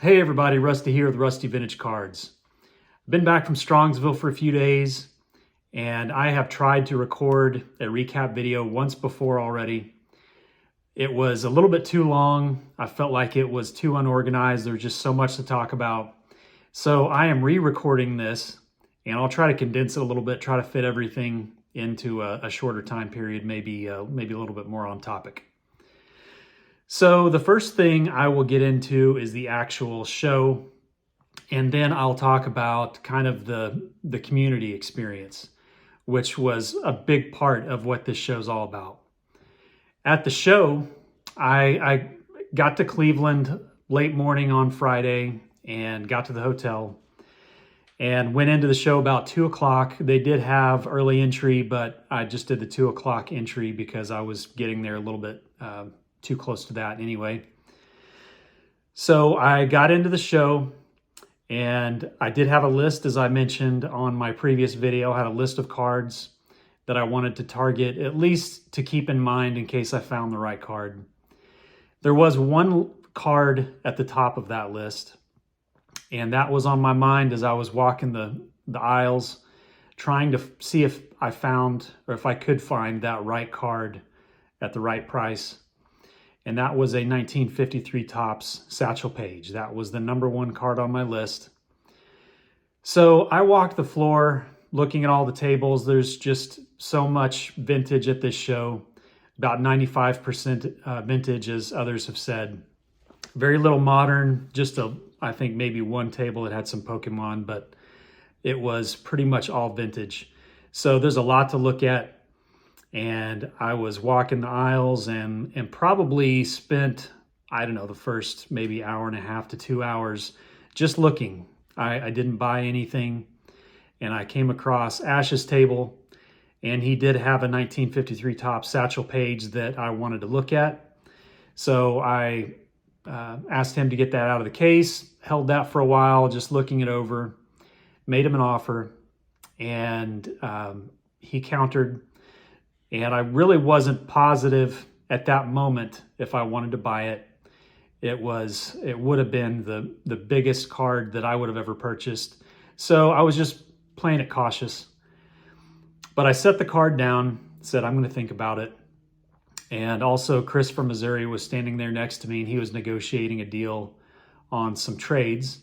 Hey everybody, Rusty here with Rusty Vintage Cards. I've been back from Strongsville for a few days, and I have tried to record a recap video once before already. It was a little bit too long. I felt like it was too unorganized. There was just so much to talk about. So I am re-recording this, and I'll try to condense it a little bit, try to fit everything into a shorter time period, maybe a little bit more on topic. So the first thing I will get into is the actual show, and then I'll talk about kind of the community experience, which was a big part of what this show's all about. At the show, I got to Cleveland late morning on Friday and got to the hotel and went into the show about 2 o'clock. They did have early entry, but I just did the 2 o'clock entry because I was getting there a little bit too close to that anyway. So I got into the show, and I did have a list, as I mentioned on my previous video. I had a list of cards that I wanted to target, at least to keep in mind in case I found the right card. There was one card at the top of that list, and that was on my mind as I was walking the aisles, trying to see if I found, or if I could find, that right card at the right price. And that was a 1953 Topps Satchel Paige. That was the #1 card on my list. So I walked the floor looking at all the tables. There's just so much vintage at this show, about 95% vintage, as others have said. Very little modern, just I think maybe one table that had some Pokemon, but it was pretty much all vintage. So there's a lot to look at. And I was walking the aisles and probably spent, I don't know, the first maybe hour and a half to 2 hours just looking. I didn't buy anything. And I came across Ash's table, and he did have a 1953 Topps Satchel Paige that I wanted to look at. So I asked him to get that out of the case, held that for a while, just looking it over, made him an offer, and he countered. And I really wasn't positive at that moment if I wanted to buy it. It would have been the biggest card that I would have ever purchased. So I was just playing it cautious. But I set the card down, said I'm going to think about it. And also Chris from Missouri was standing there next to me, and he was negotiating a deal on some trades.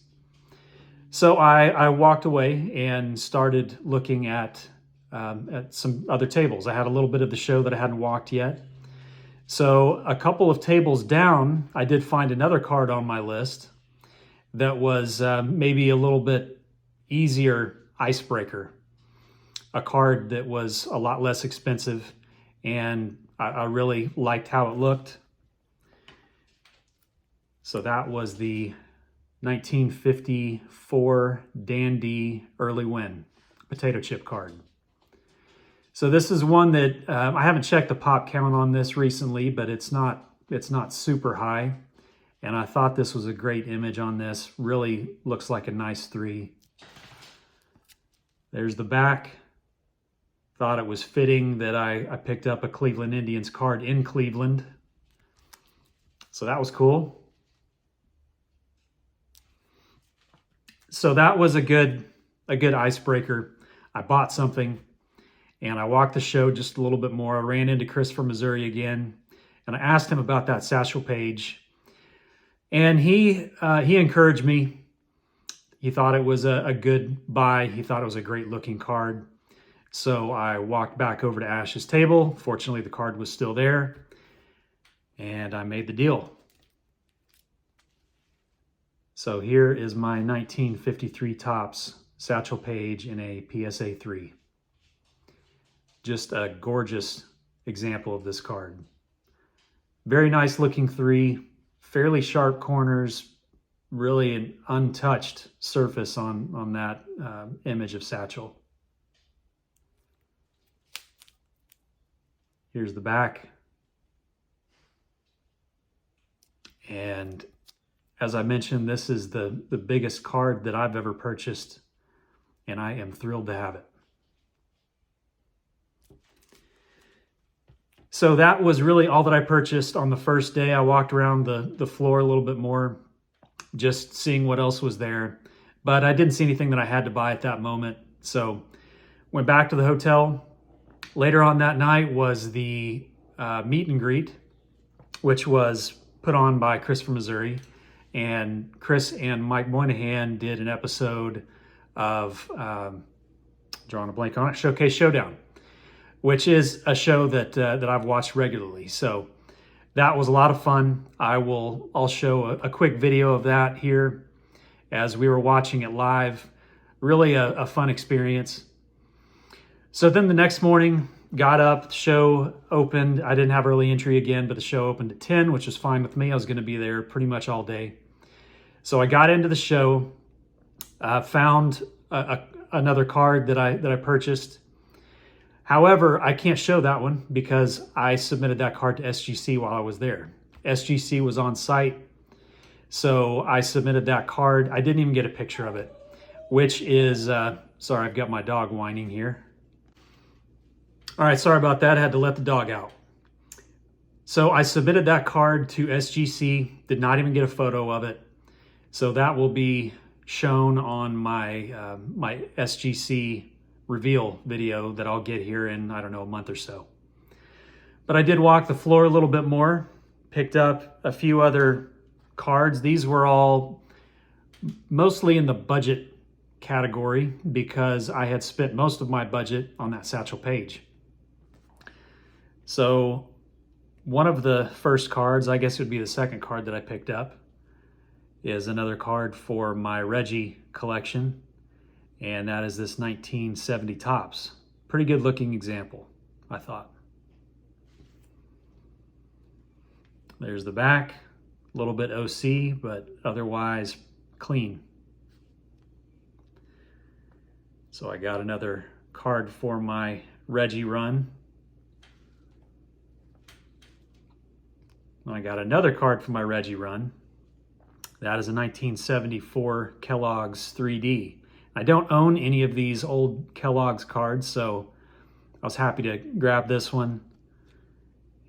So I walked away and started looking at some other tables. I had a little bit of the show that I hadn't walked yet. So a couple of tables down, I did find another card on my list that was maybe a little bit easier icebreaker. A card that was a lot less expensive, and I really liked how it looked. So that was the 1954 Dandy Early Win potato chip card. So this is one that I haven't checked the pop count on this recently, but it's not super high. And I thought this was a great image on this. Really looks like a nice 3. There's the back. Thought it was fitting that I picked up a Cleveland Indians card in Cleveland. So that was cool. So that was a good icebreaker. I bought something. And I walked the show just a little bit more. I ran into Chris from Missouri again, and I asked him about that Satchel Paige. And he encouraged me. He thought it was a good buy. He thought it was a great looking card. So I walked back over to Ash's table. Fortunately, the card was still there, and I made the deal. So here is my 1953 Topps Satchel Paige in a PSA 3. Just a gorgeous example of this card. Very nice looking 3, fairly sharp corners, really an untouched surface on that image of Satchel. Here's the back. And as I mentioned, this is the biggest card that I've ever purchased, and I am thrilled to have it. So that was really all that I purchased on the first day. I walked around the floor a little bit more. just seeing what else was there. But I didn't see anything that I had to buy at that moment. So went back to the hotel. Later on that night was the meet and greet, which was put on by Chris from Missouri. And Chris and Mike Moynihan did an episode of, drawing a blank on it, Showcase Showdown, which is a show that I've watched regularly. So that was a lot of fun. I'll show a quick video of that here as we were watching it live. Really a fun experience. So then the next morning, got up, the show opened. I didn't have early entry again, but the show opened at 10, which was fine with me. I was going to be there pretty much all day. So I got into the show, found another card that I purchased. However, I can't show that one because I submitted that card to SGC while I was there. SGC was on site, so I submitted that card. I didn't even get a picture of it, which is, sorry, I've got my dog whining here. All right, sorry about that. I had to let the dog out. So I submitted that card to SGC, did not even get a photo of it. So that will be shown on my my SGC reveal video that I'll get here in, I don't know, a month or so. But I did walk the floor a little bit more, picked up a few other cards. These were all mostly in the budget category because I had spent most of my budget on that Satchel Paige. So one of the first cards, I guess it would be the second card that I picked up, is another card for my Reggie collection, and that is this 1970 Topps. Pretty good looking example, I thought. There's the back, a little bit OC, but otherwise clean. So I got another card for my Reggie run. I got another card for my Reggie run. That is a 1974 Kellogg's 3D. I don't own any of these old Kellogg's cards, so I was happy to grab this one.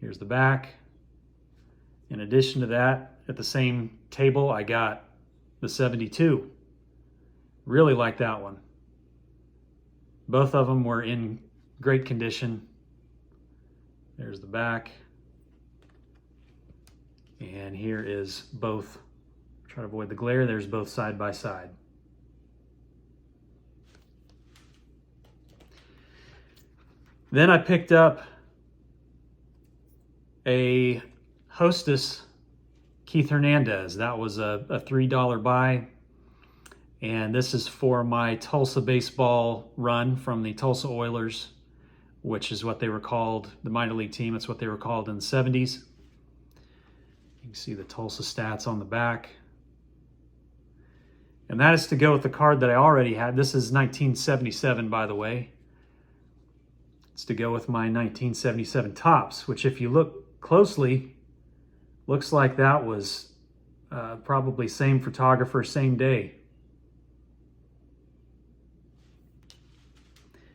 Here's the back. In addition to that, at the same table, I got the 72. Really like that one. Both of them were in great condition. There's the back. And here is both. Try to avoid the glare. There's both side by side. Then I picked up a Hostess Keith Hernandez. That was a $3 buy. And this is for my Tulsa baseball run from the Tulsa Oilers, which is what they were called, the minor league team. It's what they were called in the 70s. You can see the Tulsa stats on the back. And that is to go with the card that I already had. This is 1977, by the way. It's to go with my 1977 Topps, which if you look closely, looks like that was probably same photographer, same day.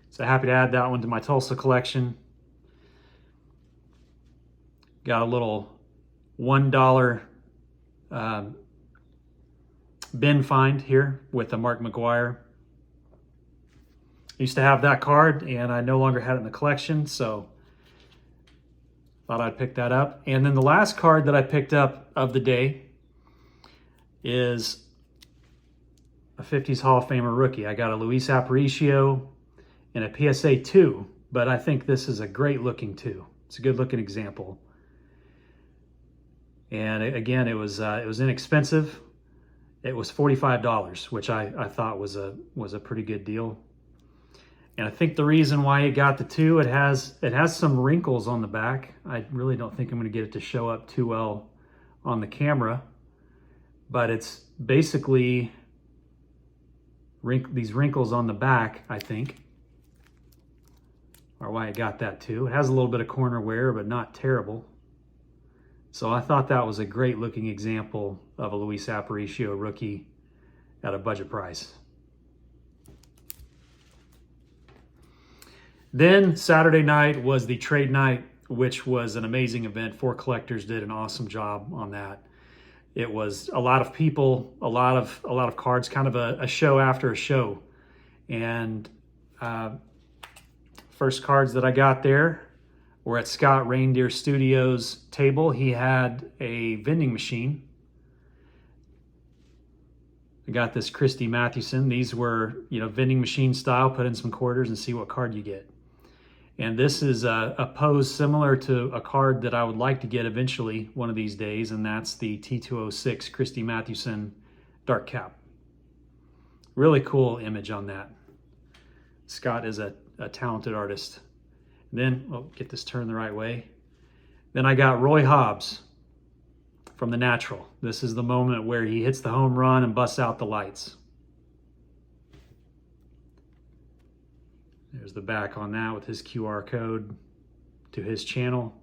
So happy to add that one to my Tulsa collection. Got a little $1 bin find here with a Mark McGuire. I used to have that card and I no longer had it in the collection, so thought I'd pick that up. And then the last card that I picked up of the day is a 50s Hall of Famer rookie. I got a Luis Aparicio and a PSA 2, but I think this is a great looking 2. It's a good looking example. And again, it was inexpensive. It was $45, which I thought was a pretty good deal. And I think the reason why it got the 2, it has some wrinkles on the back. I really don't think I'm going to get it to show up too well on the camera, but it's basically these wrinkles on the back, I think, are why it got that 2. It has a little bit of corner wear, but not terrible. So I thought that was a great looking example of a Luis Aparicio rookie at a budget price. Then Saturday night was the trade night, which was an amazing event. 4 Collectors did an awesome job on that. It was a lot of people, a lot of cards, kind of a show after a show. And first cards that I got there were at Scott Reindeer Studios' table. He had a vending machine. I got this Christy Mathewson. These were, vending machine style. Put in some quarters and see what card you get. And this is a pose similar to a card that I would like to get eventually one of these days, and that's the T206 Christy Mathewson Dark Cap. Really cool image on that. Scott is a talented artist. And then, get this turned the right way. Then I got Roy Hobbs from The Natural. This is the moment where he hits the home run and busts out the lights. There's the back on that with his QR code to his channel.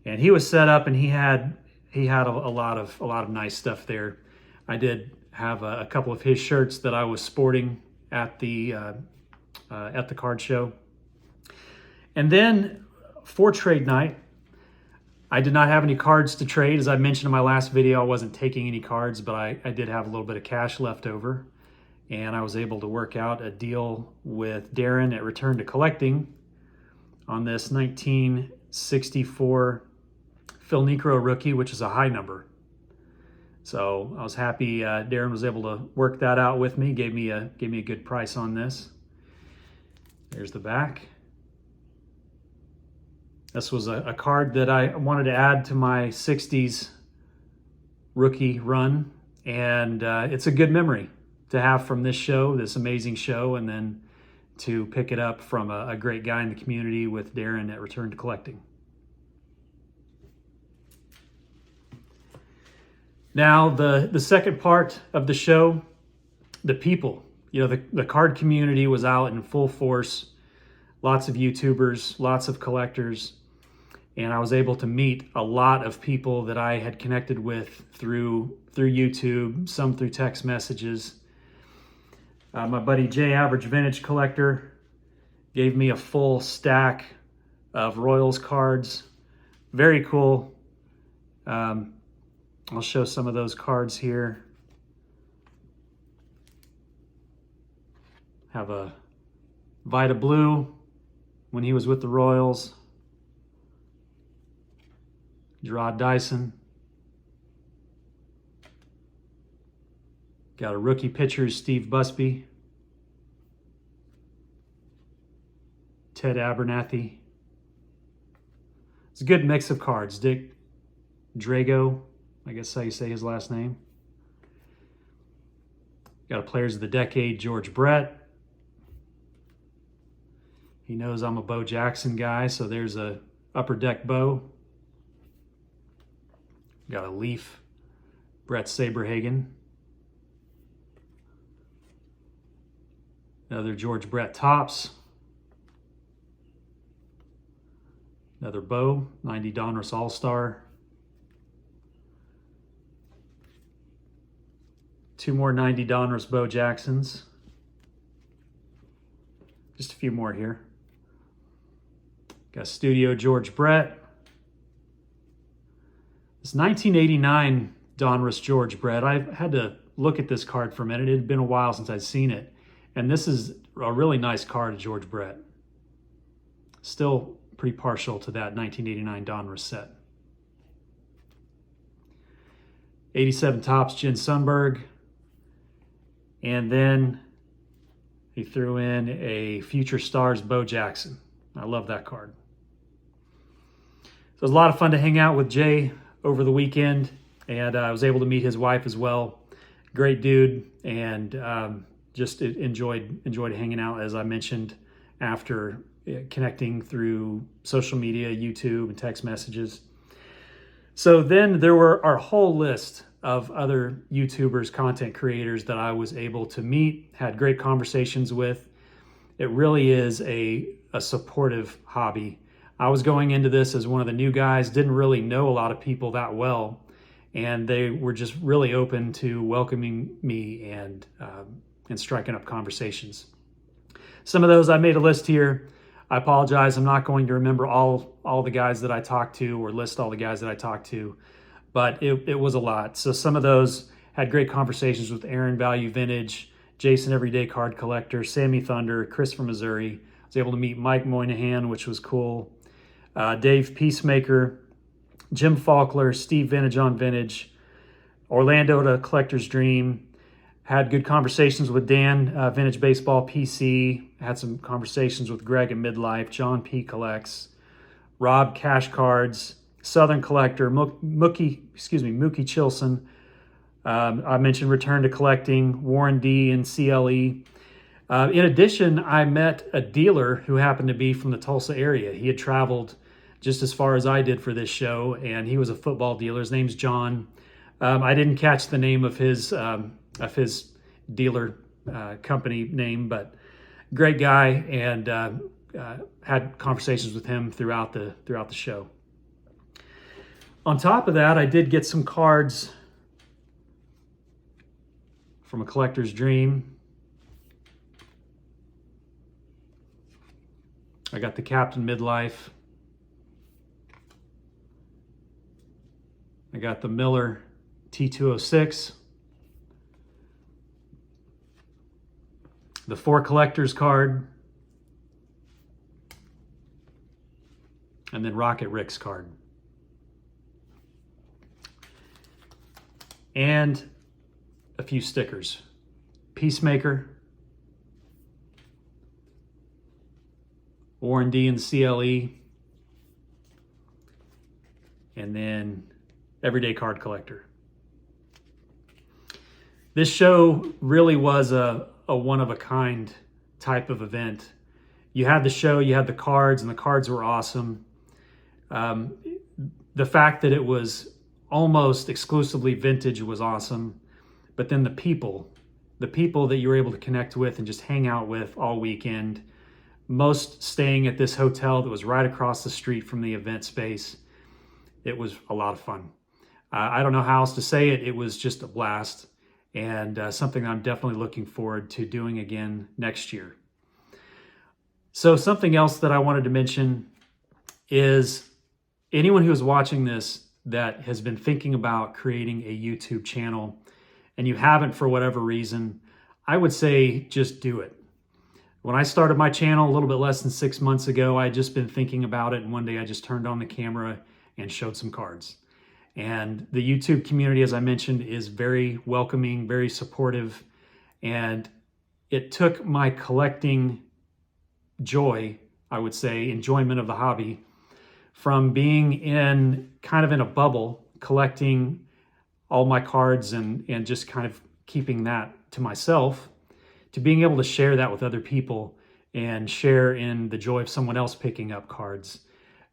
And he was set up, and he had a lot of nice stuff there. I did have a couple of his shirts that I was sporting at the card show. And then for trade night, I did not have any cards to trade. As I mentioned in my last video, I wasn't taking any cards, but I did have a little bit of cash left over. And I was able to work out a deal with Darren at Return to Collecting on this 1964 Phil Necro rookie, which is a high number. So I was happy Darren was able to work that out with me, gave me a good price on this. There's the back. This was a card that I wanted to add to my 60s rookie run, and it's a good memory to have from this show, this amazing show, and then to pick it up from a great guy in the community with Darren at Return to Collecting. Now, the second part of the show, the people. The card community was out in full force. Lots of YouTubers, lots of collectors, and I was able to meet a lot of people that I had connected with through YouTube, some through text messages. My buddy Jay, Average Vintage Collector, gave me a full stack of Royals cards. Very cool. I'll show some of those cards here. Have a Vita Blue when he was with the Royals. Gerard Dyson. Got a rookie pitcher, Steve Busby. Ted Abernathy. It's a good mix of cards. Dick Drago, I guess how you say his last name. Got a Players of the Decade, George Brett. He knows I'm a Bo Jackson guy, so there's a Upper Deck Bo. Got a Leaf, Brett Saberhagen. Another George Brett Topps. Another Bo, 90 Donruss All-Star. Two more 90 Donruss Bo Jacksons. Just a few more here. Got Studio George Brett. This 1989 Donruss George Brett. I had to look at this card for a minute. It had been a while since I'd seen it. And this is a really nice card of George Brett. Still pretty partial to that 1989 Donruss set. 87 Topps Jen Sundberg. And then he threw in a Future Stars Bo Jackson. I love that card. So it was a lot of fun to hang out with Jay over the weekend, and I was able to meet his wife as well. Great dude, and just enjoyed hanging out, as I mentioned, after connecting through social media, YouTube, and text messages. So then there were our whole list of other YouTubers, content creators that I was able to meet, had great conversations with. It really is a supportive hobby. I was going into this as one of the new guys, didn't really know a lot of people that well, and they were just really open to welcoming me and striking up conversations. Some of those, I made a list here. I apologize, I'm not going to remember all the guys that I talked to or list all the guys that I talked to, but it was a lot. So some of those had great conversations with Aaron Value Vintage, Jason Everyday Card Collector, Sammy Thunder, Chris from Missouri. I was able to meet Mike Moynihan, which was cool. Dave Peacemaker, Jim Faulkner, Steve Vintage on Vintage, Orlando to Collector's Dream. Had good conversations with Dan, Vintage Baseball PC. Had some conversations with Greg at Midlife, John P. Collects, Rob Cash Cards, Southern Collector, Mookie Chilson. I mentioned Return to Collecting, Warren D. and CLE. In addition, I met a dealer who happened to be from the Tulsa area. He had traveled just as far as I did for this show, and he was a football dealer. His name's John. I didn't catch the name of his dealer company name, but great guy, and had conversations with him throughout the show. On top of that, I did get some cards from a collector's dream. I got the Captain Midlife. I got the Miller T206. The 4 Collectors card. And then Rocket Rick's card. And a few stickers. Peacemaker. Warren D and CLE. And then Everyday Card Collector. This show really was a one-of-a-kind type of event. You had the show, you had the cards, and the cards were awesome. The fact that it was almost exclusively vintage was awesome. But then the people that you were able to connect with and just hang out with all weekend, most staying at this hotel that was right across the street from the event space. It was a lot of fun. I don't know how else to say it. It was just a blast, and something I'm definitely looking forward to doing again next year. So something else that I wanted to mention is anyone who is watching this that has been thinking about creating a YouTube channel and you haven't for whatever reason, I would say just do it. When I started my channel a little bit less than 6 months ago, I had just been thinking about it, and one day I just turned on the camera and showed some cards. And the YouTube community, as I mentioned, is very welcoming, very supportive, and it took my collecting joy, I would say, enjoyment of the hobby, from being in kind of in a bubble, collecting all my cards and just kind of keeping that to myself, to being able to share that with other people and share in the joy of someone else picking up cards.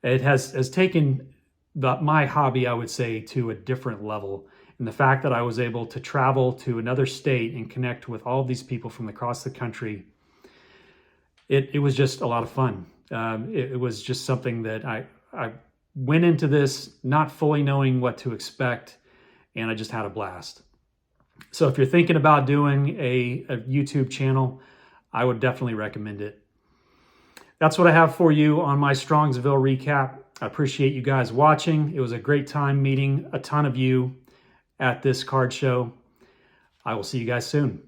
It has taken my hobby, I would say, to a different level. And the fact that I was able to travel to another state and connect with all of these people from across the country, it was just a lot of fun. It was just something that I went into this not fully knowing what to expect, and I just had a blast. So if you're thinking about doing a YouTube channel, I would definitely recommend it. That's what I have for you on my Strongsville recap. I appreciate you guys watching. It was a great time meeting a ton of you at this card show. I will see you guys soon.